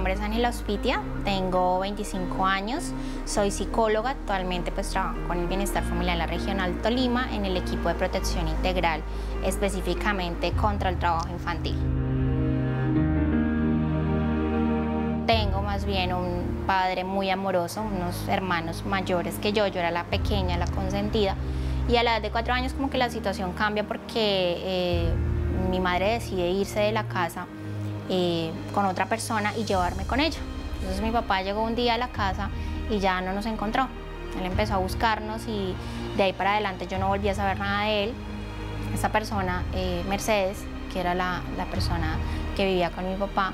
nombre es Ángela Ospitia, tengo 25 años, soy psicóloga, actualmente pues trabajo con el bienestar familiar en la Regional Tolima en el equipo de protección integral, específicamente contra el trabajo infantil. Tengo más bien un padre muy amoroso, unos hermanos mayores que yo era la pequeña, la consentida, y a la edad de 4 años como que la situación cambia porque mi madre decide irse de la casa con otra persona y llevarme con ella. Entonces mi papá llegó un día a la casa y ya no nos encontró. Él empezó a buscarnos y de ahí para adelante yo no volví a saber nada de él. Esa persona, Mercedes, que era la persona que vivía con mi papá,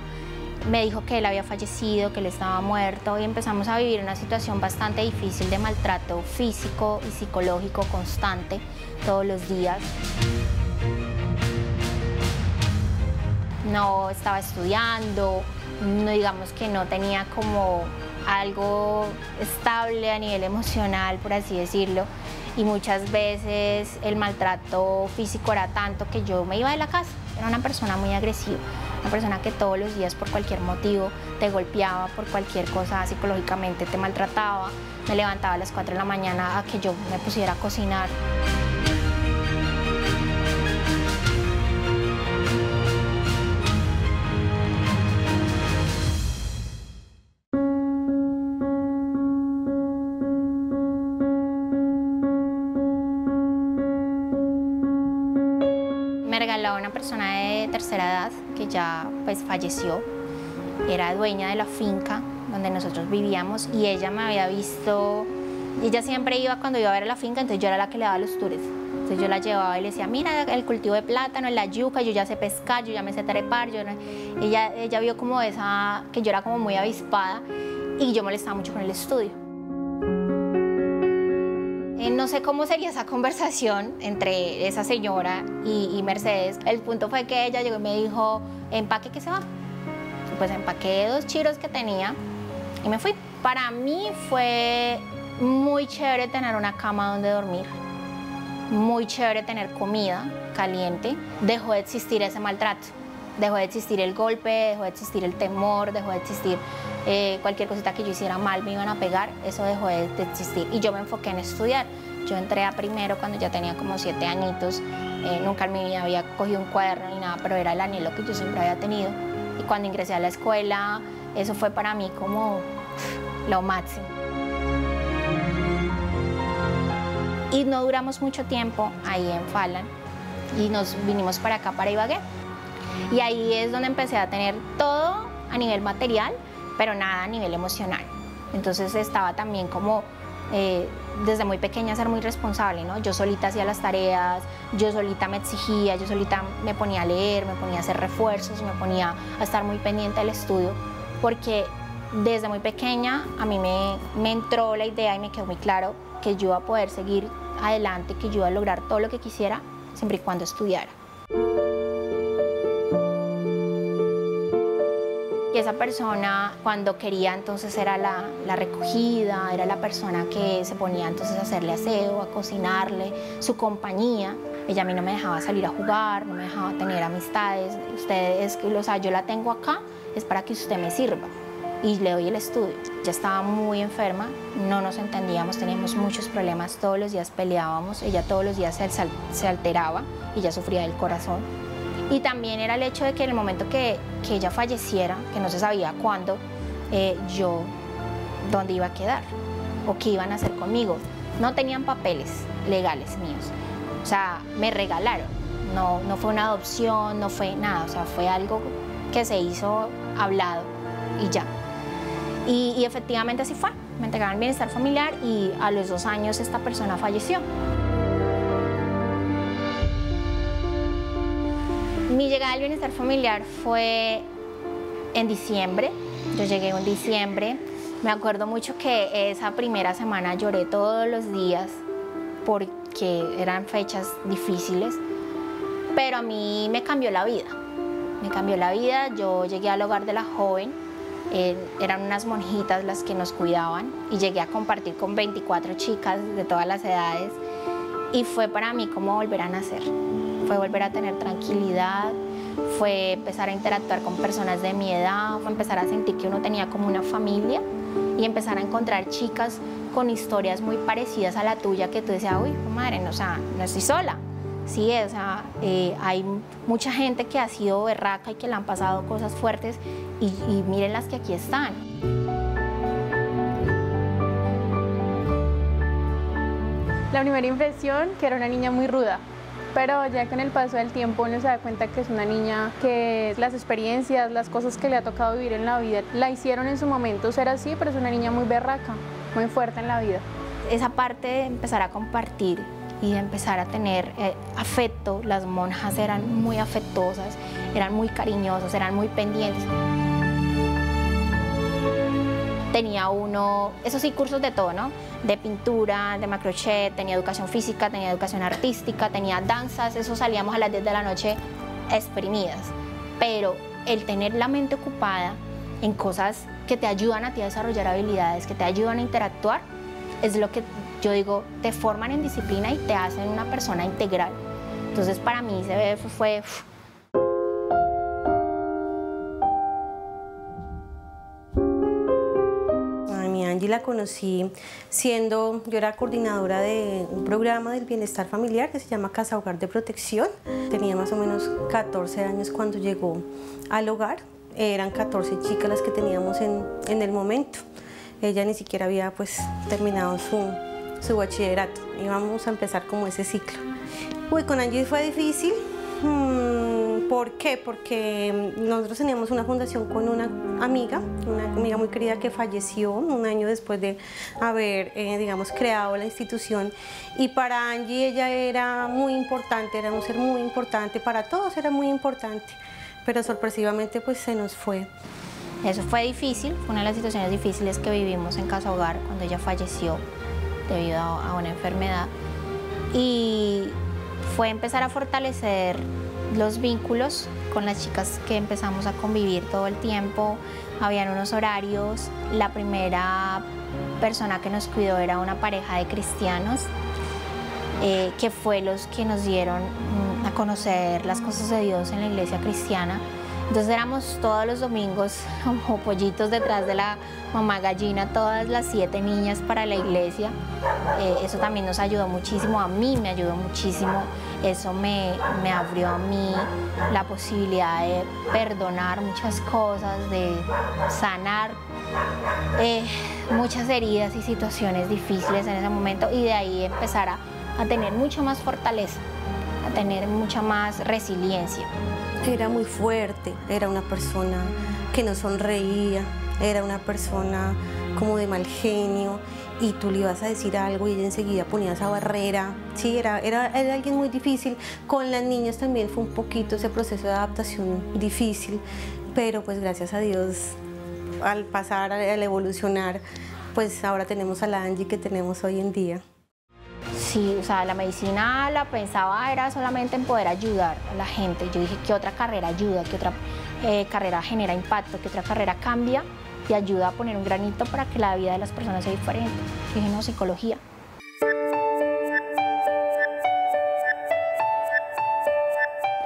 me dijo que él había fallecido, que él estaba muerto y empezamos a vivir una situación bastante difícil de maltrato físico y psicológico constante todos los días. No estaba estudiando, no, digamos que no tenía como algo estable a nivel emocional, por así decirlo, y muchas veces el maltrato físico era tanto que yo me iba de la casa. Era una persona muy agresiva, una persona que todos los días por cualquier motivo te golpeaba, por cualquier cosa psicológicamente te maltrataba. Me levantaba a las 4 de la mañana a que yo me pusiera a cocinar. Me regaló una persona de tercera edad que ya pues falleció, era dueña de la finca donde nosotros vivíamos y ella me había visto, ella siempre iba cuando iba a ver a la finca, entonces yo era la que le daba los tours. Entonces yo la llevaba y le decía, mira el cultivo de plátano, la yuca, yo ya sé pescar, yo ya me sé trepar. Ella vio como que yo era como muy avispada y yo molestaba mucho con el estudio. No sé cómo sería esa conversación entre esa señora y Mercedes. El punto fue que ella llegó y me dijo, empaque que se va. Y pues empaqué 2 chiros que tenía y me fui. Para mí fue muy chévere tener una cama donde dormir, muy chévere tener comida caliente. Dejó de existir ese maltrato, dejó de existir el golpe, dejó de existir el temor, dejó de existir cualquier cosita que yo hiciera mal me iban a pegar, eso dejó de existir y yo me enfoqué en estudiar. Yo entré a primero cuando ya tenía como 7 añitos, nunca en mi vida había cogido un cuaderno ni nada, pero era el anhelo que yo siempre había tenido. Y cuando ingresé a la escuela, eso fue para mí como lo máximo. Y no duramos mucho tiempo ahí en Falan y nos vinimos para acá, para Ibagué. Y ahí es donde empecé a tener todo a nivel material, pero nada a nivel emocional. Entonces estaba también como desde muy pequeña ser muy responsable, ¿no? Yo solita hacía las tareas, yo solita me exigía, yo solita me ponía a leer, me ponía a hacer refuerzos, me ponía a estar muy pendiente del estudio, porque desde muy pequeña a mí me entró la idea y me quedó muy claro que yo iba a poder seguir adelante, que yo iba a lograr todo lo que quisiera siempre y cuando estudiara. Y esa persona cuando quería entonces era la recogida, era la persona que se ponía entonces a hacerle aseo, a cocinarle, su compañía. Ella a mí no me dejaba salir a jugar, no me dejaba tener amistades. O sea, yo la tengo acá, es para que usted me sirva. Y le doy el estudio. Ya estaba muy enferma, no nos entendíamos, teníamos muchos problemas, todos los días peleábamos, ella todos los días se alteraba y ya sufría del corazón. Y también era el hecho de que en el momento que ella falleciera, que no se sabía cuándo, yo dónde iba a quedar o qué iban a hacer conmigo. No tenían papeles legales míos, o sea, me regalaron, no fue una adopción, no fue nada, o sea, fue algo que se hizo hablado y ya. Y efectivamente así fue, me entregaron el bienestar familiar y a los 2 años esta persona falleció. Mi llegada al bienestar familiar fue en diciembre, yo llegué en diciembre, me acuerdo mucho que esa primera semana lloré todos los días porque eran fechas difíciles, pero a mí me cambió la vida, yo llegué al hogar de la joven, eran unas monjitas las que nos cuidaban y llegué a compartir con 24 chicas de todas las edades y fue para mí como volver a nacer. Fue volver a tener tranquilidad, fue empezar a interactuar con personas de mi edad, fue empezar a sentir que uno tenía como una familia y empezar a encontrar chicas con historias muy parecidas a la tuya, que tú decías, uy, madre, no, o sea, no estoy sola. Sí, o sea, hay mucha gente que ha sido berraca y que le han pasado cosas fuertes y miren las que aquí están. La primera impresión, que era una niña muy ruda, pero ya con el paso del tiempo uno se da cuenta que es una niña que las experiencias, las cosas que le ha tocado vivir en la vida, la hicieron en su momento ser así, pero es una niña muy berraca, muy fuerte en la vida. Esa parte de empezar a compartir y de empezar a tener afecto, las monjas eran muy afectuosas, eran muy cariñosas, eran muy pendientes. Tenía uno, eso sí, cursos de todo, ¿no? De pintura, de macrochet, tenía educación física, tenía educación artística, tenía danzas, eso salíamos a las 10 de la noche exprimidas. Pero el tener la mente ocupada en cosas que te ayudan a ti a desarrollar habilidades, que te ayudan a interactuar, es lo que yo digo, te forman en disciplina y te hacen una persona integral. Entonces para mí CBF fue... Angie la conocí yo era coordinadora de un programa del bienestar familiar que se llama Casa Hogar de Protección. Tenía más o menos 14 años cuando llegó al hogar. Eran 14 chicas las que teníamos en el momento. Ella ni siquiera había pues terminado su bachillerato. Íbamos a empezar como ese ciclo. Uy, con Angie fue difícil. ¿Por qué? Porque nosotros teníamos una fundación con una amiga muy querida que falleció un año después de haber, digamos, creado la institución. Y para Angie ella era muy importante, era un ser muy importante, para todos era muy importante, pero sorpresivamente pues se nos fue. Eso fue difícil, fue una de las situaciones difíciles que vivimos en Casa Hogar cuando ella falleció debido a una enfermedad. Y fue empezar a fortalecer los vínculos con las chicas que empezamos a convivir todo el tiempo. Habían unos horarios. La primera persona que nos cuidó era una pareja de cristianos, que fue los que nos dieron a conocer las cosas de Dios en la iglesia cristiana. Entonces éramos todos los domingos como pollitos detrás de la mamá gallina, todas las 7 niñas para la iglesia. Eso también nos ayudó muchísimo, a mí me ayudó muchísimo. Eso me abrió a mí la posibilidad de perdonar muchas cosas, de sanar muchas heridas y situaciones difíciles en ese momento, y de ahí empezar a tener mucha más fortaleza, a tener mucha más resiliencia. Era muy fuerte, era una persona que no sonreía, era una persona como de mal genio, y tú le ibas a decir algo y ella enseguida ponía esa barrera. Sí, era alguien muy difícil. Con las niñas también fue un poquito ese proceso de adaptación difícil, pero pues gracias a Dios, al pasar, al evolucionar, pues ahora tenemos a la Angie que tenemos hoy en día. Sí, o sea, la medicina la pensaba era solamente en poder ayudar a la gente. Yo dije, ¿qué otra carrera ayuda? ¿Qué otra carrera genera impacto? ¿Qué otra carrera cambia y ayuda a poner un granito para que la vida de las personas sea diferente? Yo dije, no, psicología.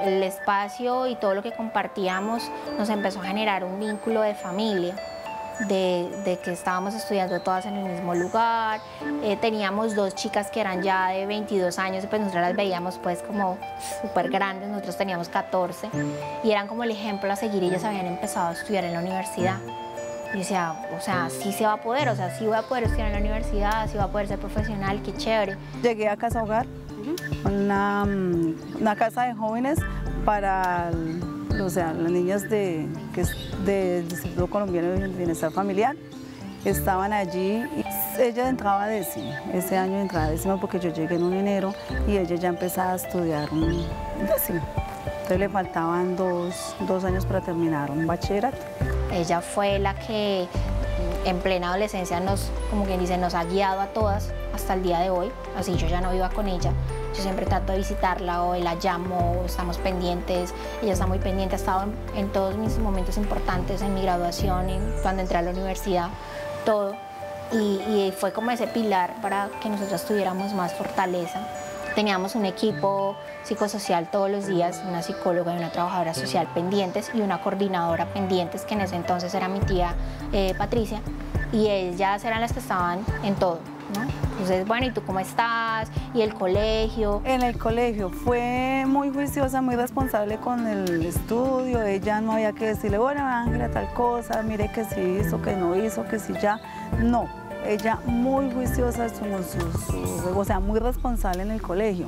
El espacio y todo lo que compartíamos nos empezó a generar un vínculo de familia. De que estábamos estudiando todas en el mismo lugar. Teníamos 2 chicas que eran ya de 22 años, y pues nosotros las veíamos pues como súper grandes, nosotros teníamos 14, y eran como el ejemplo a seguir. Ellas habían empezado a estudiar en la universidad. Y decía, o sea, sí se va a poder, o sea, sí voy a poder estudiar en la universidad, sí voy a poder ser profesional, qué chévere. Llegué a Casa Hogar, una casa de jóvenes para las niñas del Instituto Colombiano de Bienestar Familiar. Estaban allí y ella entraba a décimo, ese año entraba a décimo porque yo llegué en enero y ella ya empezaba a estudiar un décimo. Entonces le faltaban dos años para terminar un bachillerato. Ella fue la que en plena adolescencia como quien dice, nos ha guiado a todas hasta el día de hoy. Así yo ya no vivo con ella. Yo siempre trato de visitarla, o la llamo, o estamos pendientes. Ella está muy pendiente, ha estado en todos mis momentos importantes, en mi graduación, cuando entré a la universidad, todo. Y fue como ese pilar para que nosotras tuviéramos más fortaleza. Teníamos un equipo psicosocial todos los días, una psicóloga y una trabajadora social pendientes y una coordinadora pendientes, que en ese entonces era mi tía Patricia, y ellas eran las que estaban en todo, ¿no? Entonces, bueno, ¿y tú cómo estás? ¿Y el colegio? En el colegio fue muy juiciosa, muy responsable con el estudio. Ella no había que decirle, bueno, Ángela, tal cosa, mire que sí hizo, que no hizo, que sí ya. No, ella muy juiciosa, o sea, muy responsable en el colegio.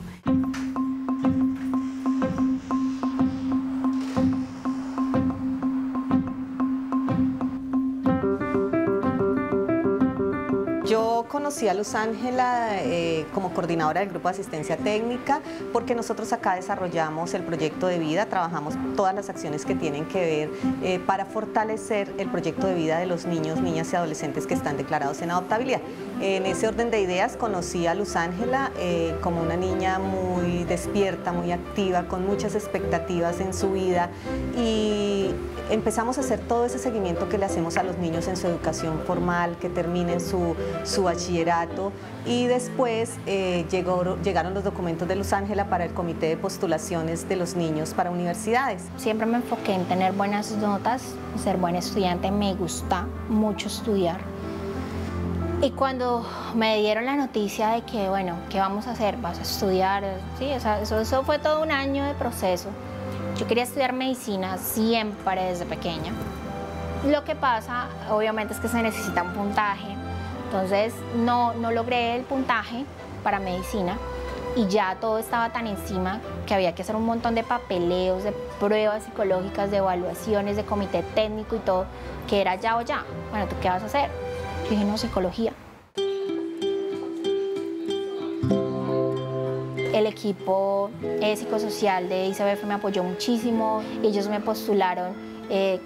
Yo conocí a Luz Ángela como coordinadora del Grupo de Asistencia Técnica, porque nosotros acá desarrollamos el proyecto de vida, trabajamos todas las acciones que tienen que ver para fortalecer el proyecto de vida de los niños, niñas y adolescentes que están declarados en adoptabilidad. En ese orden de ideas conocí a Luz Ángela como una niña muy despierta, muy activa, con muchas expectativas en su vida, y empezamos a hacer todo ese seguimiento que le hacemos a los niños en su educación formal, que terminen su bachillerato, y después llegaron los documentos de Luz Ángela para el comité de postulaciones de los niños para universidades. Siempre me enfoqué en tener buenas notas, ser buena estudiante, me gusta mucho estudiar. Y cuando me dieron la noticia de que, bueno, ¿qué vamos a hacer? ¿Vas a estudiar? Sí, eso fue todo un año de proceso. Yo quería estudiar medicina siempre desde pequeña. Lo que pasa, obviamente, es que se necesita un puntaje. Entonces, no logré el puntaje para medicina y ya todo estaba tan encima que había que hacer un montón de papeleos, de pruebas psicológicas, de evaluaciones, de comité técnico y todo, que era ya o ya. Bueno, ¿tú qué vas a hacer? Yo dije, no, psicología. El equipo psicosocial de ICBF me apoyó muchísimo. Ellos me postularon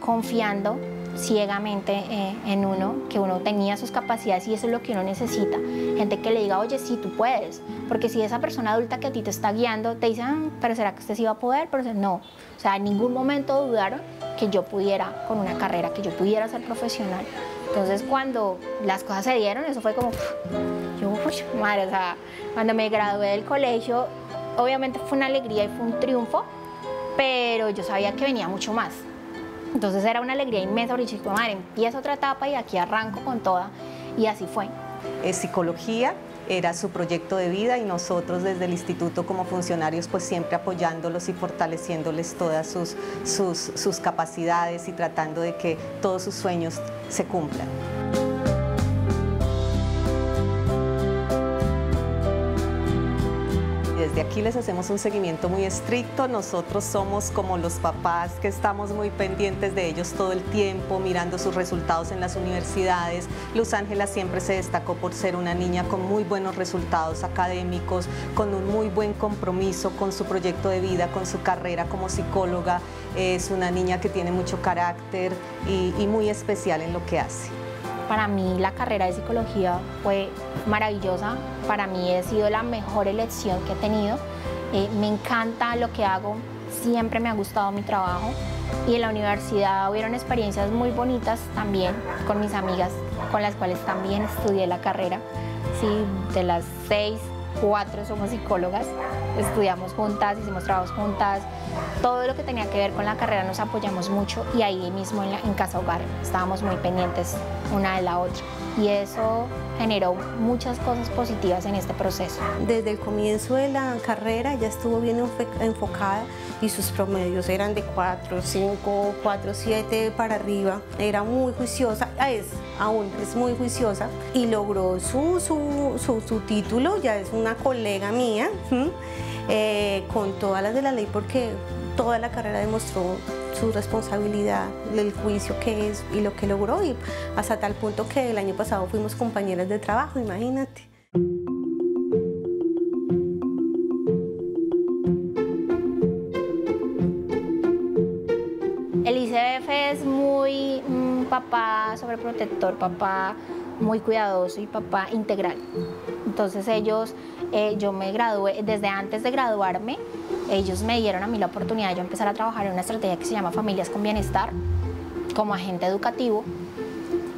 confiando ciegamente en uno, que uno tenía sus capacidades, y eso es lo que uno necesita. Gente que le diga, oye, sí, tú puedes. Porque si esa persona adulta que a ti te está guiando te dice, pero ¿será que usted sí va a poder? Pero no. O sea, en ningún momento dudaron que yo pudiera, con una carrera, que yo pudiera ser profesional. Entonces, cuando las cosas se dieron, eso fue como, yo, madre, o sea, cuando me gradué del colegio, obviamente fue una alegría y fue un triunfo, pero yo sabía que venía mucho más. Entonces era una alegría inmensa, porque dije, madre, empiezo otra etapa y aquí arranco con toda, y así fue. Psicología era su proyecto de vida, y nosotros desde el instituto como funcionarios pues siempre apoyándolos y fortaleciéndoles todas sus capacidades y tratando de que todos sus sueños se cumplan. Desde aquí les hacemos un seguimiento muy estricto. Nosotros somos como los papás que estamos muy pendientes de ellos todo el tiempo, mirando sus resultados en las universidades. Luz Ángela siempre se destacó por ser una niña con muy buenos resultados académicos, con un muy buen compromiso con su proyecto de vida, con su carrera como psicóloga. Es una niña que tiene mucho carácter y muy especial en lo que hace. Para mí la carrera de psicología fue maravillosa, para mí ha sido la mejor elección que he tenido, me encanta lo que hago, siempre me ha gustado mi trabajo, y en la universidad hubieron experiencias muy bonitas también con mis amigas, con las cuales también estudié la carrera. Sí, de las 6, 4 somos psicólogas, estudiamos juntas, hicimos trabajos juntas, todo lo que tenía que ver con la carrera nos apoyamos mucho, y ahí mismo en Casa Hogar estábamos muy pendientes una de la otra, y eso generó muchas cosas positivas en este proceso. Desde el comienzo de la carrera ya estuvo bien enfocada, y sus promedios eran de 4, 5, 4, 7 para arriba. Era muy juiciosa, aún es muy juiciosa, y logró su título. Ya es una colega mía, con todas las de la ley, porque toda la carrera demostró su responsabilidad, el juicio que es y lo que logró, y hasta tal punto que el año pasado fuimos compañeras de trabajo, imagínate. El ICBF es muy papá sobreprotector, papá muy cuidadoso y papá integral. Entonces ellos, yo me gradué, desde antes de graduarme, ellos me dieron a mí la oportunidad de yo empezar a trabajar en una estrategia que se llama Familias con Bienestar, como agente educativo.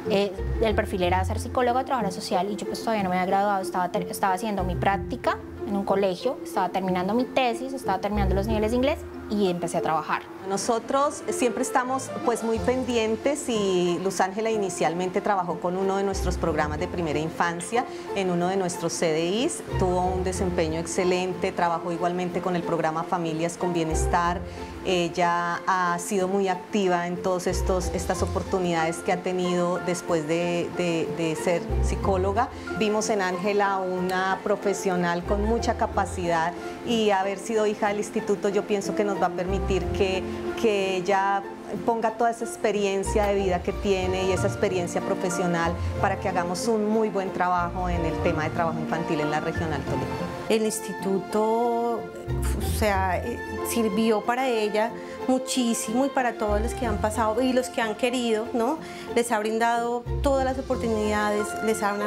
El perfil era ser psicóloga o trabajadora social, y yo pues todavía no me había graduado, estaba haciendo mi práctica en un colegio, estaba terminando mi tesis, estaba terminando los niveles de inglés y empecé a trabajar. Nosotros siempre estamos pues muy pendientes y Luz Ángela inicialmente trabajó con uno de nuestros programas de primera infancia en uno de nuestros CDIs, tuvo un desempeño excelente, trabajó igualmente con el programa Familias con Bienestar, ella ha sido muy activa en todas estas oportunidades que ha tenido después de ser psicóloga. Vimos en Ángela una profesional con mucha capacidad y haber sido hija del instituto yo pienso que nos va a permitir que ella ponga toda esa experiencia de vida que tiene y esa experiencia profesional para que hagamos un muy buen trabajo en el tema de trabajo infantil en la Regional Tolima. El instituto, sirvió para ella muchísimo y para todos los que han pasado y los que han querido, ¿no? Les ha brindado todas las oportunidades, les han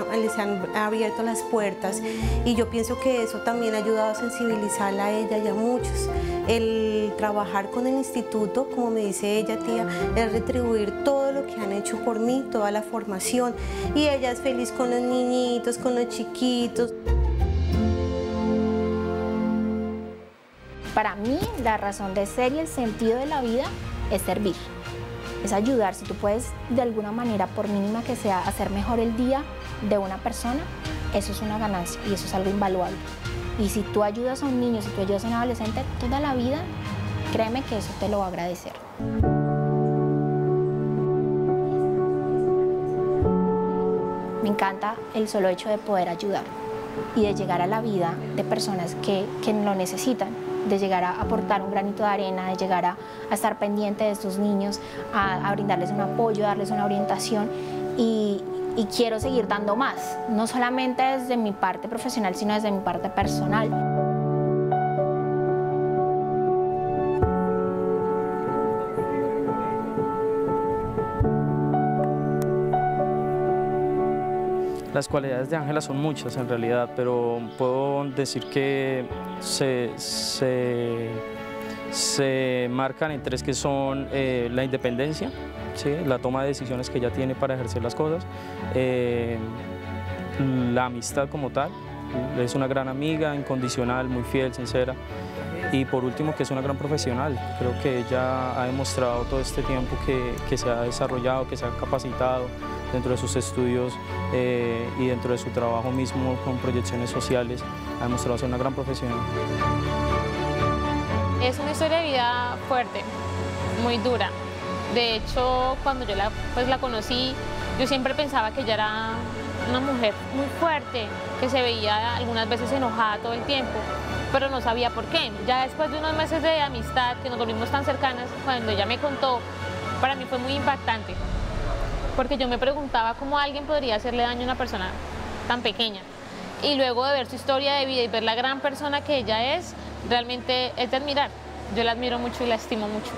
abierto las puertas y yo pienso que eso también ha ayudado a sensibilizarla a ella y a muchos. El trabajar con el instituto, como me dice ella, tía, es retribuir todo lo que han hecho por mí, toda la formación y ella es feliz con los niñitos, con los chiquitos. Para mí, la razón de ser y el sentido de la vida es servir, es ayudar. Si tú puedes, de alguna manera, por mínima que sea, hacer mejor el día de una persona, eso es una ganancia y eso es algo invaluable. Y si tú ayudas a un niño, si tú ayudas a un adolescente toda la vida, créeme que eso te lo va a agradecer. Me encanta el solo hecho de poder ayudar y de llegar a la vida de personas que lo necesitan, de llegar a aportar un granito de arena, de llegar a estar pendiente de estos niños, a brindarles un apoyo, darles una orientación y quiero seguir dando más, no solamente desde mi parte profesional, sino desde mi parte personal. Las cualidades de Ángela son muchas en realidad, pero puedo decir que se marcan en tres que son la independencia, ¿sí? La toma de decisiones que ella tiene para ejercer las cosas, la amistad como tal, es una gran amiga, incondicional, muy fiel, sincera, y por último que es una gran profesional. Creo que ella ha demostrado todo este tiempo que se ha desarrollado, que se ha capacitado dentro de sus estudios y dentro de su trabajo mismo con proyecciones sociales, ha demostrado ser una gran profesional. Es una historia de vida fuerte, muy dura. De hecho, cuando yo la conocí, yo siempre pensaba que ella era una mujer muy fuerte, que se veía algunas veces enojada todo el tiempo, pero no sabía por qué. Ya después de unos meses de amistad, que nos volvimos tan cercanas, cuando ella me contó, para mí fue muy impactante, porque yo me preguntaba cómo alguien podría hacerle daño a una persona tan pequeña. Y luego de ver su historia de vida y ver la gran persona que ella es, realmente es de admirar. Yo la admiro mucho y la estimo mucho.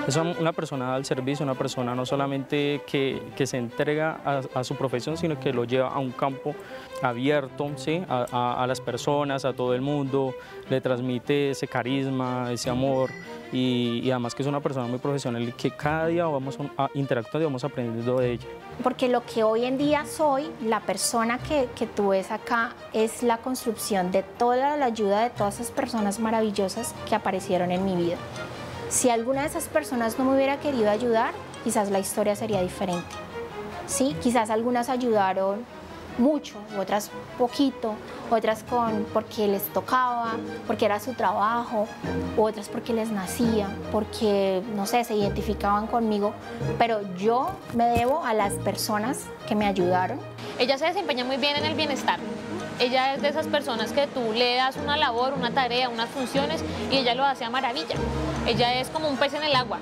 Es una persona al servicio, una persona no solamente que se entrega a su profesión, sino que lo lleva a un campo abierto, ¿sí? a las personas, a todo el mundo, le transmite ese carisma, ese amor y además que es una persona muy profesional y que cada día vamos interactuando y vamos aprendiendo de ella. Porque lo que hoy en día soy, la persona que tú ves acá, es la construcción de toda la ayuda de todas esas personas maravillosas que aparecieron en mi vida. Si alguna de esas personas no me hubiera querido ayudar, quizás la historia sería diferente. ¿Sí? Quizás algunas ayudaron mucho, otras poquito, otras porque les tocaba, porque era su trabajo, otras porque les nacía, porque, no sé, se identificaban conmigo, pero yo me debo a las personas que me ayudaron. Ella se desempeña muy bien en el bienestar. Ella es de esas personas que tú le das una labor, una tarea, unas funciones y ella lo hace a maravilla. Ella es como un pez en el agua.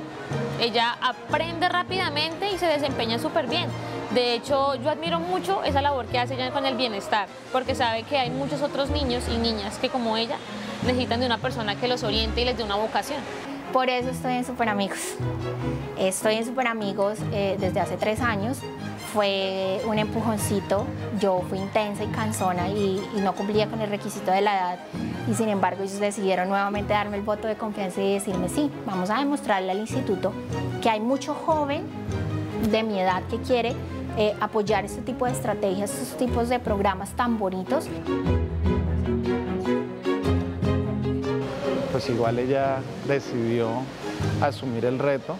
Ella aprende rápidamente y se desempeña súper bien. De hecho, yo admiro mucho esa labor que hace ella con el bienestar, porque sabe que hay muchos otros niños y niñas que, como ella, necesitan de una persona que los oriente y les dé una vocación. Por eso estoy en Super Amigos. Estoy en Super Amigos desde hace 3 años. Fue un empujoncito. Yo fui intensa y cansona y no cumplía con el requisito de la edad. Y sin embargo, ellos decidieron nuevamente darme el voto de confianza y decirme, sí, vamos a demostrarle al instituto que hay mucho joven de mi edad que quiere apoyar este tipo de estrategias, estos tipos de programas tan bonitos. Pues igual ella decidió asumir el reto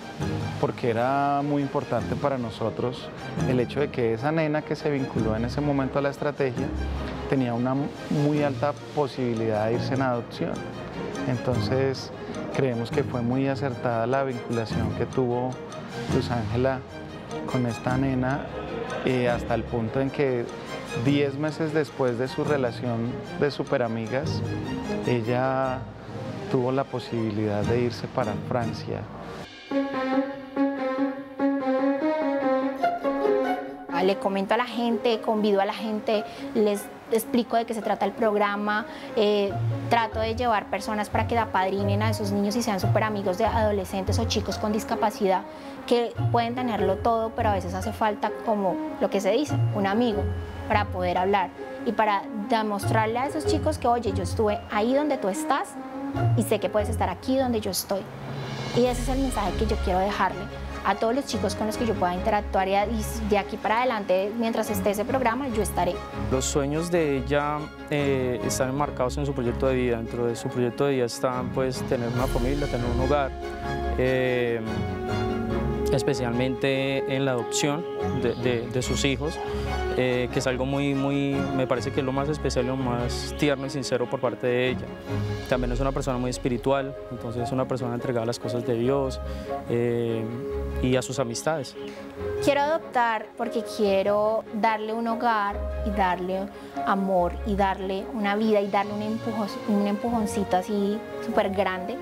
porque era muy importante para nosotros el hecho de que esa nena que se vinculó en ese momento a la estrategia tenía una muy alta posibilidad de irse en adopción. Entonces creemos que fue muy acertada la vinculación que tuvo Luz Ángela con esta nena, hasta el punto en que 10 meses después de su relación de superamigas, ella tuvo la posibilidad de irse para Francia. Le comento a la gente, convido a la gente, les explico de qué se trata el programa, trato de llevar personas para que apadrinen a esos niños y sean súper amigos de adolescentes o chicos con discapacidad que pueden tenerlo todo, pero a veces hace falta, como lo que se dice, un amigo para poder hablar y para demostrarle a esos chicos que, oye, yo estuve ahí donde tú estás y sé que puedes estar aquí donde yo estoy. Y ese es el mensaje que yo quiero dejarle a todos los chicos con los que yo pueda interactuar, y de aquí para adelante, mientras esté ese programa, yo estaré. Los sueños de ella están enmarcados en su proyecto de vida. Dentro de su proyecto de vida están, pues, tener una familia, tener un hogar, especialmente en la adopción de sus hijos, que es algo me parece que es lo más especial y lo más tierno y sincero por parte de ella. También es una persona muy espiritual, entonces es una persona entregada a las cosas de Dios y a sus amistades. Quiero adoptar porque quiero darle un hogar y darle amor y darle una vida y darle un empujoncito así súper grande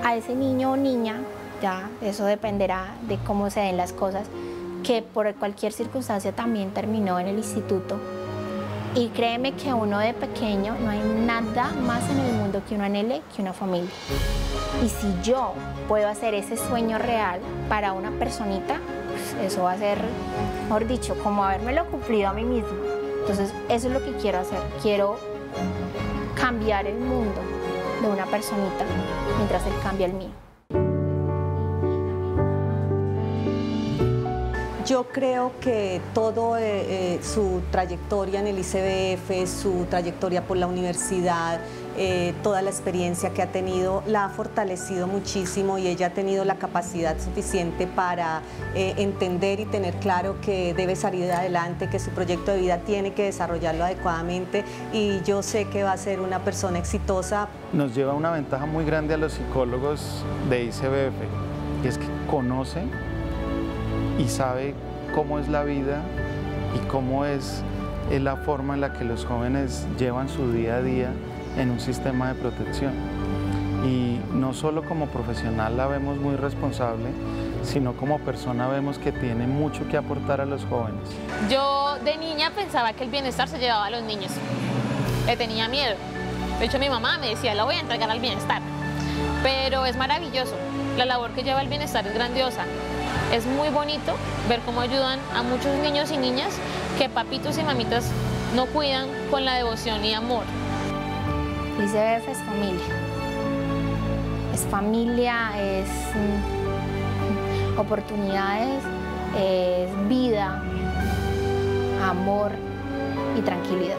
a ese niño o niña, ya eso dependerá de cómo se den las cosas, que por cualquier circunstancia también terminó en el instituto. Y créeme que uno de pequeño no hay nada más en el mundo que uno anhele que una familia. Y si yo puedo hacer ese sueño real para una personita, pues eso va a ser, mejor dicho, como habérmelo cumplido a mí misma. Entonces eso es lo que quiero hacer. Quiero cambiar el mundo de una personita mientras él cambia el mío. Yo creo que todo su trayectoria en el ICBF, su trayectoria por la universidad, toda la experiencia que ha tenido, la ha fortalecido muchísimo y ella ha tenido la capacidad suficiente para entender y tener claro que debe salir adelante, que su proyecto de vida tiene que desarrollarlo adecuadamente, y yo sé que va a ser una persona exitosa. Nos lleva una ventaja muy grande a los psicólogos de ICBF, y es que conoce y sabe cómo es la vida y cómo es la forma en la que los jóvenes llevan su día a día en un sistema de protección. Y no solo como profesional la vemos muy responsable, sino como persona vemos que tiene mucho que aportar a los jóvenes. Yo de niña pensaba que el bienestar se llevaba a los niños. Le tenía miedo. De hecho, mi mamá me decía, la voy a entregar al bienestar. Pero es maravilloso. La labor que lleva el bienestar es grandiosa. Es muy bonito ver cómo ayudan a muchos niños y niñas que papitos y mamitas no cuidan con la devoción y amor. El ICBF es familia. Es familia, es oportunidades, es vida, amor y tranquilidad.